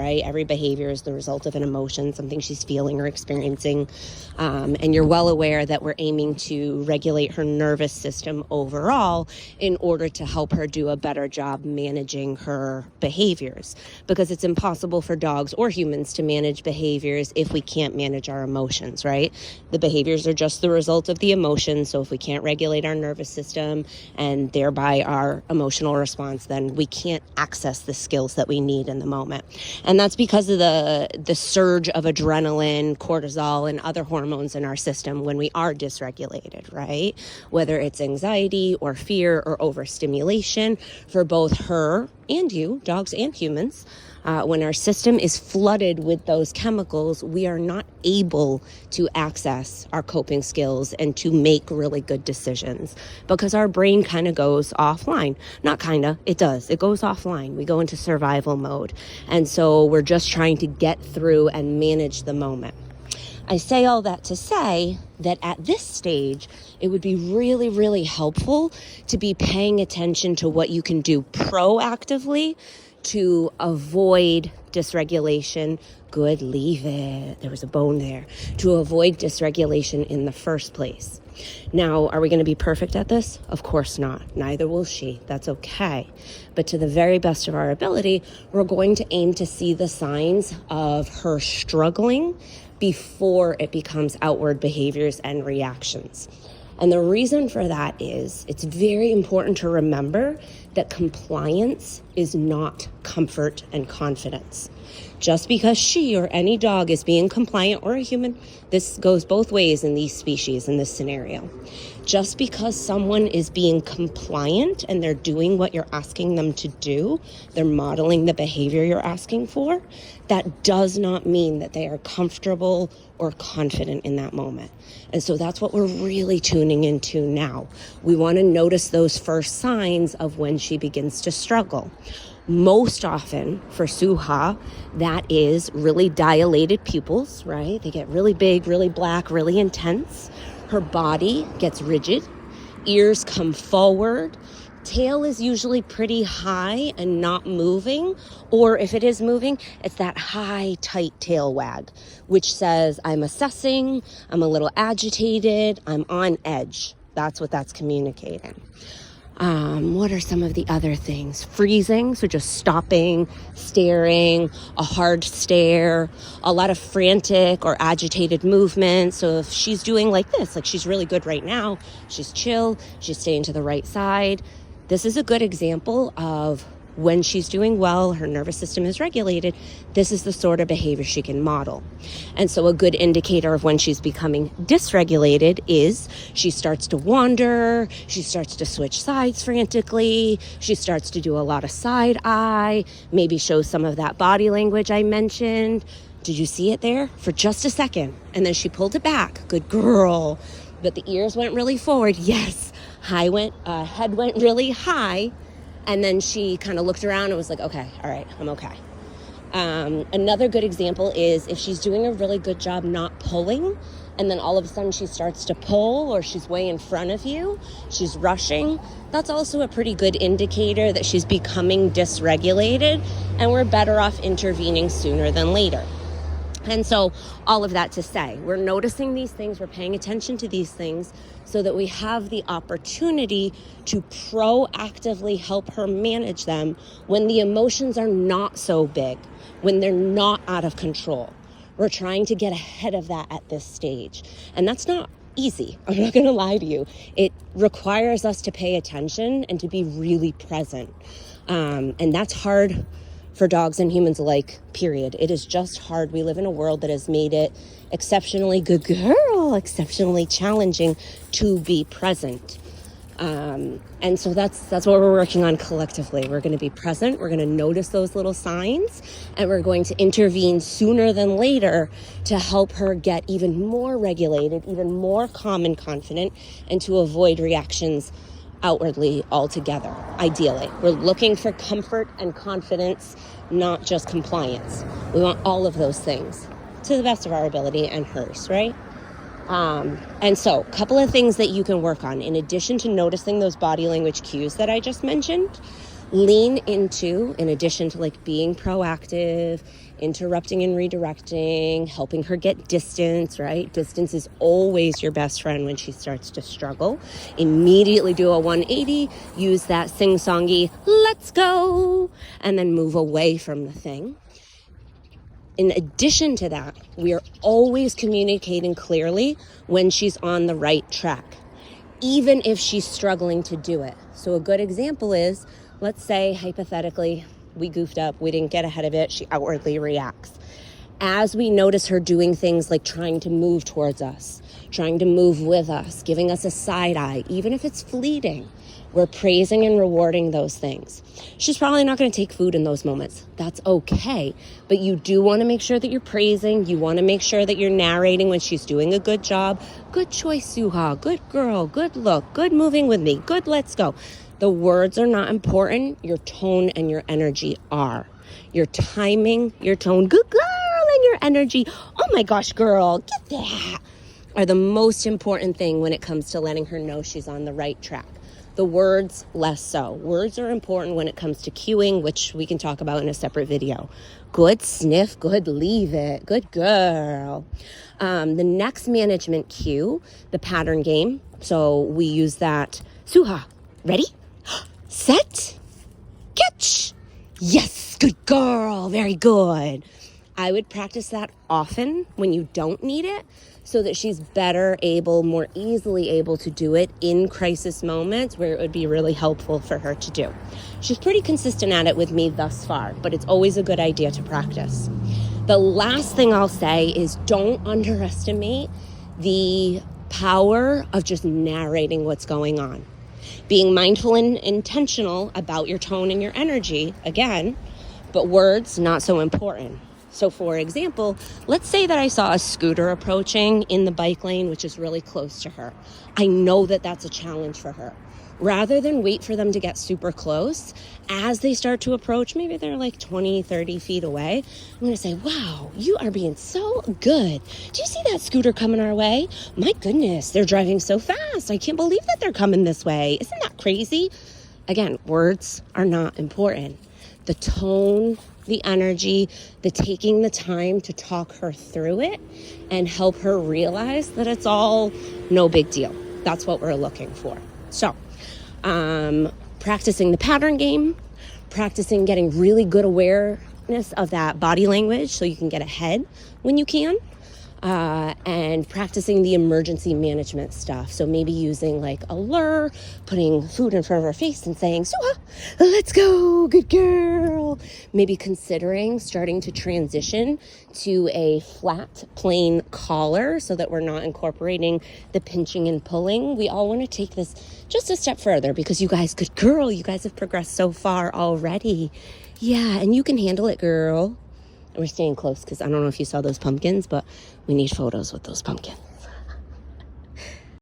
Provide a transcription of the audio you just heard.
right? Every behavior is the result of an emotion, something she's feeling or experiencing. And you're well aware that we're aiming to regulate her nervous system overall in order to help her do a better job managing her behaviors. Because it's impossible for dogs or humans to manage behaviors if we can't manage our emotions, right? The behaviors are just the result of the emotions. So if we can't regulate our nervous system and thereby our emotional response, then we can't access the skills that we need in the moment. And that's because of the surge of adrenaline, cortisol, and other hormones in our system when we are dysregulated, right? Whether it's anxiety or fear or overstimulation for both her and you, dogs and humans. When our system is flooded with those chemicals, we are not able to access our coping skills and to make really good decisions because our brain kind of goes offline. Not kind of, it does. It goes offline. We go into survival mode. And so we're just trying to get through and manage the moment. I say all that to say that at this stage, it would be really, really helpful to be paying attention to what you can do proactively to avoid dysregulation. Good, leave it. There was a bone there. To avoid dysregulation in the first place. Now, are we going to be perfect at this? Of course not. Neither will she. That's okay. But to the very best of our ability, we're going to aim to see the signs of her struggling before it becomes outward behaviors and reactions. And the reason for that is it's very important to remember that compliance is not comfort and confidence. Just because she or any dog is being compliant, or a human, this goes both ways in these species, in this scenario. Just because someone is being compliant and they're doing what you're asking them to do, they're modeling the behavior you're asking for, that does not mean that they are comfortable or confident in that moment. And so that's what we're really tuning into now. We want to notice those first signs of when she begins to struggle. Most often for Suha, that is really dilated pupils, right? They get really big, really black, really intense. Her body gets rigid, ears come forward, tail is usually pretty high and not moving, or if it is moving, it's that high, tight tail wag, which says, I'm assessing, I'm a little agitated, I'm on edge. That's what that's communicating. What are some of the other things? Freezing, so just stopping, staring, a hard stare, a lot of frantic or agitated movement. So if she's doing like this, like she's really good right now, she's chill, she's staying to the right side. This is a good example of when she's doing well, her nervous system is regulated, this is the sort of behavior she can model. And so a good indicator of when she's becoming dysregulated is she starts to wander, she starts to switch sides frantically, she starts to do a lot of side eye, maybe shows some of that body language I mentioned. Did you see it there? For just a second. And then she pulled it back. Good girl. But the ears went really forward. Yes. Head went really high. And then she kind of looked around and was like, okay, all right, I'm okay. Another good example is if she's doing a really good job not pulling, and then all of a sudden she starts to pull or she's way in front of you, she's rushing, that's also a pretty good indicator that she's becoming dysregulated, and we're better off intervening sooner than later. And so all of that to say, we're noticing these things, we're paying attention to these things so that we have the opportunity to proactively help her manage them when the emotions are not so big, when they're not out of control. We're trying to get ahead of that at this stage. And that's not easy. I'm not going to lie to you. It requires us to pay attention and to be really present. And that's hard for dogs and humans alike, period. It is just hard. We live in a world that has made it exceptionally exceptionally challenging to be present. And so that's what we're working on collectively. We're going to be present. We're going to notice those little signs, and we're going to intervene sooner than later to help her get even more regulated, even more calm and confident, and to avoid reactions outwardly altogether. Ideally, we're looking for comfort and confidence, not just compliance. We want all of those things to the best of our ability and hers, right? And so a couple of things that you can work on in addition to noticing those body language cues that I just mentioned. Lean into, in addition to like being proactive, interrupting and redirecting, helping her get distance, right? Distance is always your best friend when she starts to struggle. Immediately do a 180, use that sing-songy, let's go, and then move away from the thing. In addition to that, we are always communicating clearly when she's on the right track, even if she's struggling to do it. So a good example is, let's say, hypothetically, we goofed up, we didn't get ahead of it, she outwardly reacts. As we notice her doing things like trying to move towards us, trying to move with us, giving us a side eye, even if it's fleeting, we're praising and rewarding those things. She's probably not going to take food in those moments. That's okay. But you do want to make sure that you're praising. You want to make sure that you're narrating when she's doing a good job. Good choice, Suha. Good girl. Good look. Good moving with me. Good let's go. The words are not important. Your tone and your energy are. Your timing, your tone, good girl, and your energy. Oh my gosh, girl, get that. Are the most important thing when it comes to letting her know she's on the right track. The words, less so. Words are important when it comes to cueing, which we can talk about in a separate video. Good sniff, good leave it, good girl. The next management cue, the pattern game. So we use that. Suha, ready? Set, catch. Yes, good girl, very good. I would practice that often when you don't need it, so that she's better able, more easily able to do it in crisis moments where it would be really helpful for her to do. She's pretty consistent at it with me thus far, but it's always a good idea to practice. The last thing I'll say is don't underestimate the power of just narrating what's going on. Being mindful and intentional about your tone and your energy, again, but words, not so important. So for example, let's say that I saw a scooter approaching in the bike lane, which is really close to her. I know that that's a challenge for her. Rather than wait for them to get super close, as they start to approach, maybe they're like 20, 30 feet away, I'm going to say, wow, you are being so good. Do you see that scooter coming our way? My goodness, they're driving so fast. I can't believe that they're coming this way. Isn't that crazy? Again, words are not important. The tone, the energy, the taking the time to talk her through it and help her realize that it's all no big deal. That's what we're looking for. So, practicing the pattern game, practicing getting really good awareness of that body language so you can get ahead when you can, and practicing the emergency management stuff. So maybe using like a lure, putting food in front of her face and saying, Suha, let's go, good girl. Maybe considering starting to transition to a flat, plain collar so that we're not incorporating the pinching and pulling. We all want to take this just a step further because you guys, good girl, you guys have progressed so far already. Yeah, and you can handle it, girl. We're staying close because I don't know if you saw those pumpkins, but we need photos with those pumpkins.